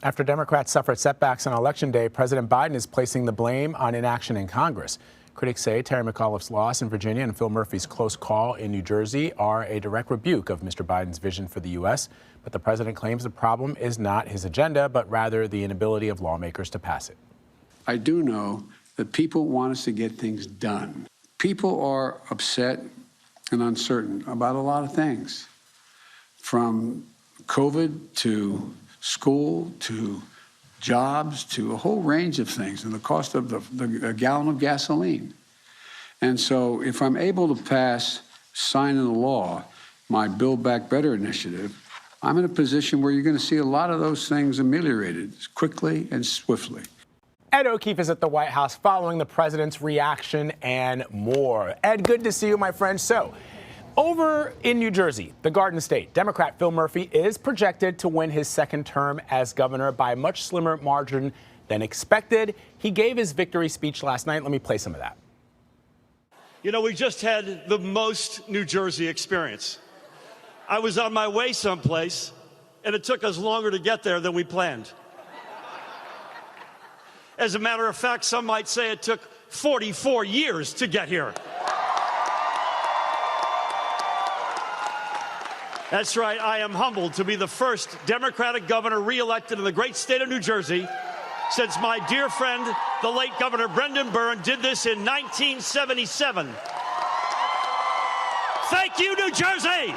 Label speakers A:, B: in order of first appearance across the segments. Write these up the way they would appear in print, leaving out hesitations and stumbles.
A: After Democrats suffered setbacks on Election Day, President Biden is placing the blame on inaction in Congress. Critics say Terry McAuliffe's loss in Virginia and Phil Murphy's close call in New Jersey are a direct rebuke of Mr. Biden's vision for the U.S., but the president claims the problem is not his agenda, but rather the inability of lawmakers to pass it.
B: I do know that people want us to get things done. People are upset and uncertain about a lot of things, from COVID to school to jobs to a whole range of things, and the cost of a gallon of gasoline. And so if I'm able to sign into law, my Build Back Better initiative, I'm in a position where you're going to see a lot of those things ameliorated quickly and swiftly.
A: Ed O'Keefe is at the White House following the president's reaction and more. Ed, good to see you, my friend. So, over in New Jersey, the Garden State, Democrat Phil Murphy is projected to win his second term as governor by a much slimmer margin than expected. He gave his victory speech last night. Let me play some of that.
C: You know, we just had the most New Jersey experience. I was on my way someplace, and it took us longer to get there than we planned. As a matter of fact, some might say it took 44 years to get here. That's right, I am humbled to be the first Democratic governor reelected in the great state of New Jersey since my dear friend, the late Governor Brendan Byrne, did this in 1977. Thank you, New Jersey!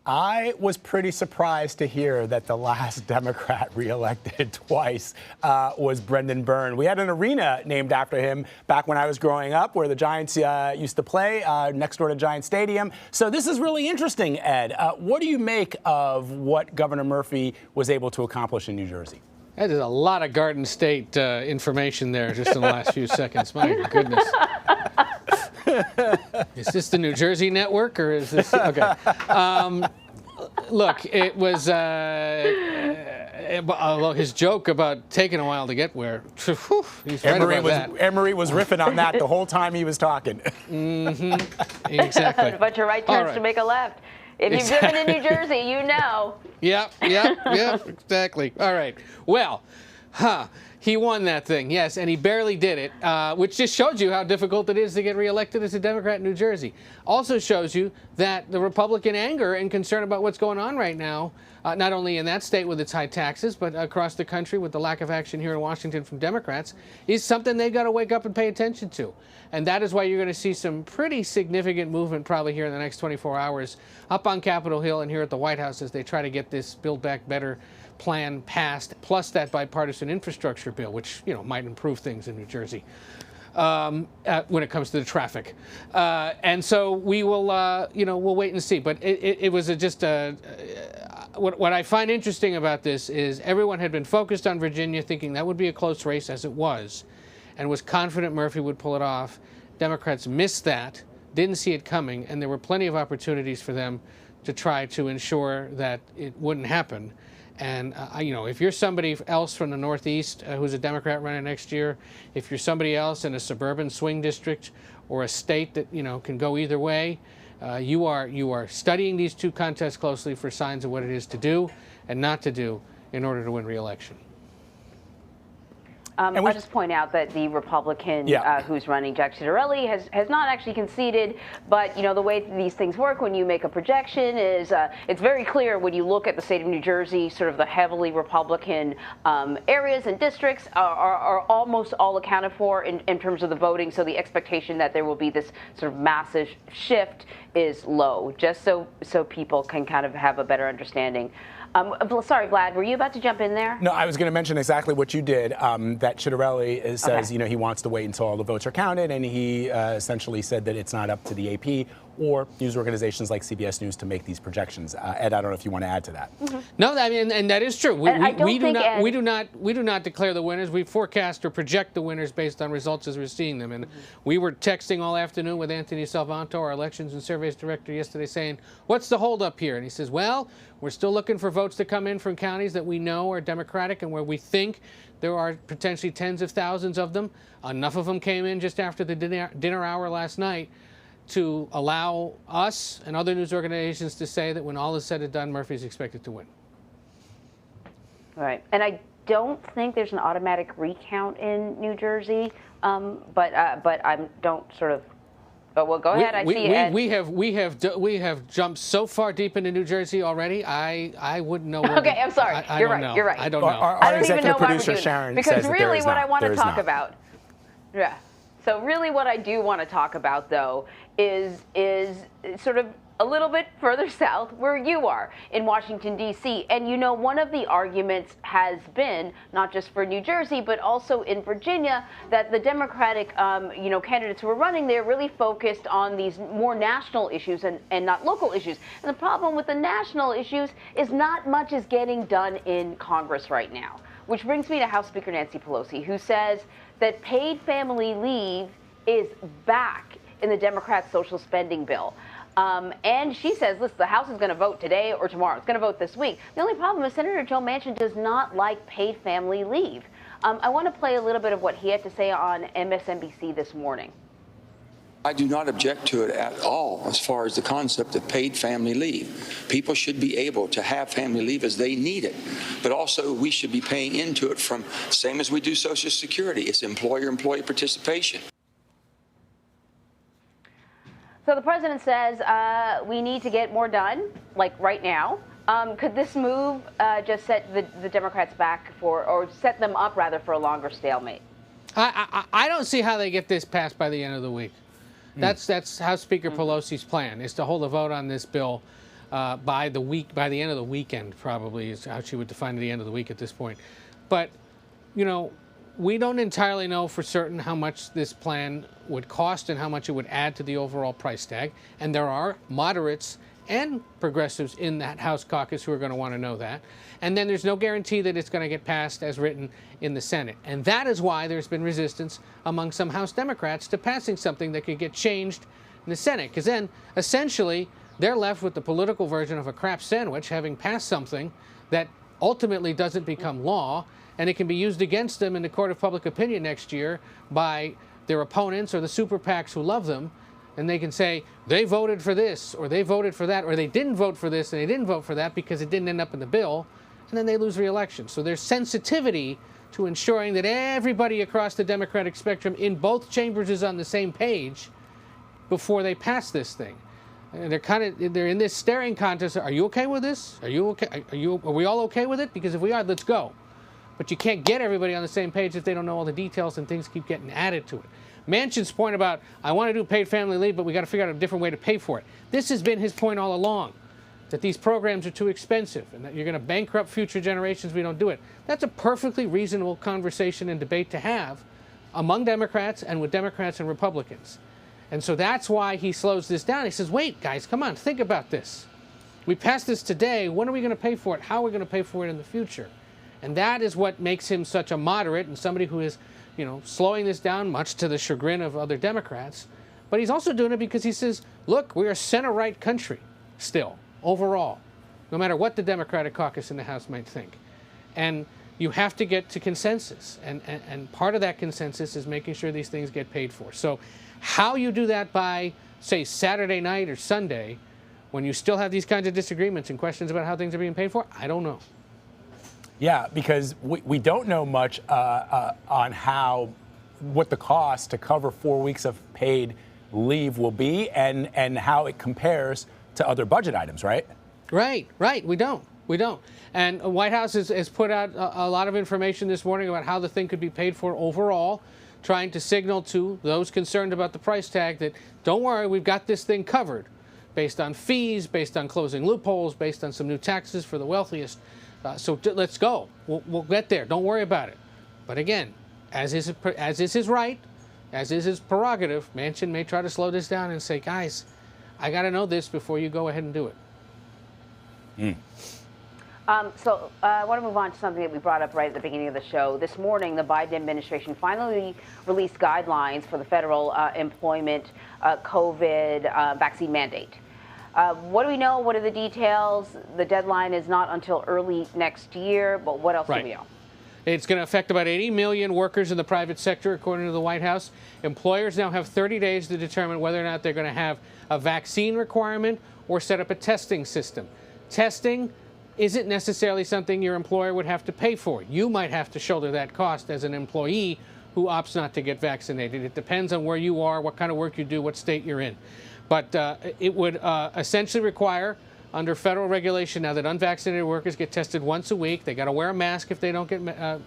A: I was pretty surprised to hear that the last Democrat reelected twice was Brendan Byrne. We had an arena named after him back when I was growing up where the Giants used to play next door to Giant Stadium. So this is really interesting, Ed. What do you make of what Governor Murphy was able to accomplish in New Jersey?
D: That is a lot of Garden State information there just in the last few seconds. My goodness. Is this the New Jersey network or is this? Okay. Look, it was his joke about taking a while to get where. He's right about that.
A: Emery was riffing on that the whole time he was talking.
D: Mm-hmm. Exactly.
E: A bunch of right turns to make a left. If you've driven in New Jersey, you know.
D: Yep, exactly. All right. Well, he won that thing, yes, and he barely did it, which just shows you how difficult it is to get reelected as a Democrat in New Jersey. Also shows you that the Republican anger and concern about what's going on right now, not only in that state with its high taxes, but across the country with the lack of action here in Washington from Democrats, is something they've got to wake up and pay attention to. And that is why you're going to see some pretty significant movement probably here in the next 24 hours up on Capitol Hill and here at the White House as they try to get this Build Back Better plan passed, plus that bipartisan infrastructure bill, which, you know, might improve things in New Jersey when it comes to the traffic. And so we will, we'll wait and see. But it was what I find interesting about this is everyone had been focused on Virginia, thinking that would be a close race, as it was, and was confident Murphy would pull it off. Democrats missed that, didn't see it coming, and there were plenty of opportunities for them to try to ensure that it wouldn't happen. And, if you're somebody else from the Northeast who's a Democrat running next year, if you're somebody else in a suburban swing district or a state that, can go either way, you are studying these two contests closely for signs of what it is to do and not to do in order to win re-election.
E: I'll just point out that the Republican who's running, Jack Ciattarelli, has not actually conceded. But, the way these things work when you make a projection is it's very clear when you look at the state of New Jersey, sort of the heavily Republican areas and districts are almost all accounted for in terms of the voting. So the expectation that there will be this sort of massive shift is low, just so people can kind of have a better understanding. Sorry, Vlad, were you about to jump in there?
A: No, I was going to mention exactly what you did, that Ciattarelli says, he wants to wait until all the votes are counted, and he essentially said that it's not up to the AP or news organizations like CBS News to make these projections. Ed, I don't know if you want to add to that.
E: Mm-hmm.
D: No, I mean, and that is true. We do not declare the winners. We forecast or project the winners based on results as we're seeing them. And we were texting all afternoon with Anthony Salvanto, our elections and surveys director, yesterday, saying, "What's the holdup here?" And he says, "Well, we're still looking for votes to come in from counties that we know are Democratic and where we think there are potentially tens of thousands of them. Enough of them came in just after the dinner hour last night to allow us and other news organizations to say that when all is said and done, Murphy's expected to win."
E: Right. And I don't think there's an automatic recount in New Jersey, but I don't sort of. But well, go ahead. I see it.
D: We have jumped so far deep into New Jersey already. I wouldn't know.
E: Okay, I'm sorry. You're right. You're right.
D: I don't know.
E: I don't even know why we're doing
A: Sharon
E: because
A: says
E: really what I want to talk
A: not.
E: about. Yeah. So really what I do want to talk about though is sort of a little bit further south where you are in Washington, D.C. And, you know, one of the arguments has been, not just for New Jersey, but also in Virginia, that the Democratic, candidates who are running there really focused on these more national issues and not local issues. And the problem with the national issues is not much is getting done in Congress right now, which brings me to House Speaker Nancy Pelosi, who says that paid family leave is back in the Democrats' social spending bill. And she says, listen, the House is going to vote today or tomorrow. It's going to vote this week. The only problem is Senator Joe Manchin does not like paid family leave. I want to play a little bit of what he had to say on MSNBC this morning.
F: I do not object to it at all as far as the concept of paid family leave. People should be able to have family leave as they need it, but also we should be paying into it from same as we do Social Security. It's employer-employee participation.
E: So the president says we need to get more done, like right now. Could this move just set the Democrats back or set them up rather for a longer stalemate?
D: I don't see how they get this passed by the end of the week. That's House Speaker Pelosi's plan, is to hold a vote on this bill by the end of the weekend, probably is how she would define the end of the week at this point. But, you know, we don't entirely know for certain how much this plan would cost and how much it would add to the overall price tag. And there are moderates and progressives in that House caucus who are going to want to know that. And then there's no guarantee that it's going to get passed as written in the Senate. And that is why there's been resistance among some House Democrats to passing something that could get changed in the Senate. Because then, essentially, they're left with the political version of a crap sandwich, having passed something that ultimately doesn't become law, and it can be used against them in the court of public opinion next year by their opponents or the super PACs who love them. And they can say, they voted for this, or they voted for that, or they didn't vote for this, and they didn't vote for that because it didn't end up in the bill, and then they lose re-election. So there's sensitivity to ensuring that everybody across the Democratic spectrum in both chambers is on the same page before they pass this thing. And they're in this staring contest. Are you okay with this? Are you okay? Are we all okay with it? Because if we are, let's go. But you can't get everybody on the same page if they don't know all the details and things keep getting added to it. Manchin's point about, I want to do paid family leave, but we got to figure out a different way to pay for it. This has been his point all along, that these programs are too expensive and that you're going to bankrupt future generations if we don't do it. That's a perfectly reasonable conversation and debate to have among Democrats and with Democrats and Republicans. And so that's why he slows this down. He says, wait, guys, come on, think about this. We passed this today. When are we going to pay for it? How are we going to pay for it in the future? And that is what makes him such a moderate and somebody who is, you know, slowing this down, much to the chagrin of other Democrats. But he's also doing it because he says, look, we're a center-right country still, overall, no matter what the Democratic caucus in the House might think. And you have to get to consensus. And part of that consensus is making sure these things get paid for. So how you do that by, say, Saturday night or Sunday, when you still have these kinds of disagreements and questions about how things are being paid for, I don't know.
A: Yeah, because we don't know much on what the cost to cover 4 weeks of paid leave will be and how it compares to other budget items, right? Right.
D: We don't. And the White House has put out a lot of information this morning about how the thing could be paid for overall, trying to signal to those concerned about the price tag that, don't worry, we've got this thing covered based on fees, based on closing loopholes, based on some new taxes for the wealthiest. So let's go. We'll get there. Don't worry about it. But again, as is his right, as is his prerogative, Manchin may try to slow this down and say, guys, I got to know this before you go ahead and do it.
E: So I want to move on to something that we brought up right at the beginning of the show. This morning, the Biden administration finally released guidelines for the federal employment COVID vaccine mandate. What do we know? What are the details? The deadline is not until early next year, but what else do we know?
D: It's going to affect about 80 million workers in the private sector, according to the White House. Employers now have 30 days to determine whether or not they're going to have a vaccine requirement or set up a testing system. Testing, isn't necessarily something your employer would have to pay for. You might have to shoulder that cost as an employee who opts not to get vaccinated. It depends on where you are, what kind of work you do, what state you're in. But it would essentially require, under federal regulation now, that unvaccinated workers get tested once a week. They got to wear a mask if they don't get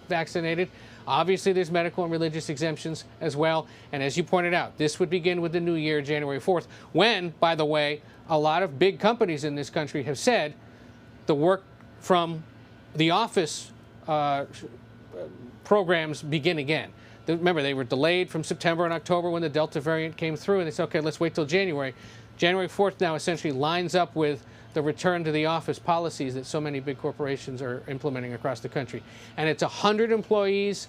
D: vaccinated. Obviously, there's medical and religious exemptions as well. And as you pointed out, this would begin with the new year, January 4th, when, by the way, a lot of big companies in this country have said the work from the office programs begin again. Remember, they were delayed from September and October when the Delta variant came through, and they said, okay, let's wait till January. January 4th now essentially lines up with the return to the office policies that so many big corporations are implementing across the country. And it's 100 employees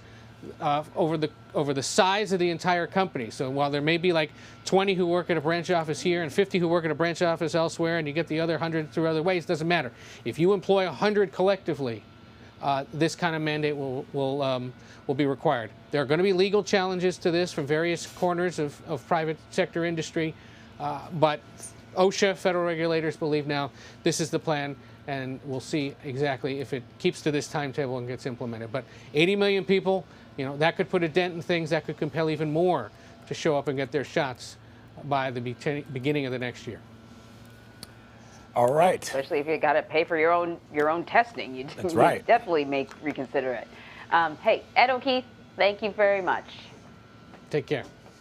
D: over the size of the entire company. So while there may be like 20 who work at a branch office here and 50 who work at a branch office elsewhere, and you get the other 100 through other ways, it doesn't matter. If you employ 100 collectively, this kind of mandate will be required. There are going to be legal challenges to this from various corners of private sector industry, but OSHA, federal regulators, believe now this is the plan, and we'll see exactly if it keeps to this timetable and gets implemented. But 80 million people, you know, that could put a dent in things. That could compel even more to show up and get their shots by the beginning of the next year.
A: All right.
E: Especially if you got to pay for your own testing, you definitely reconsider it. Hey, Ed O'Keefe, thank you very much.
D: Take care.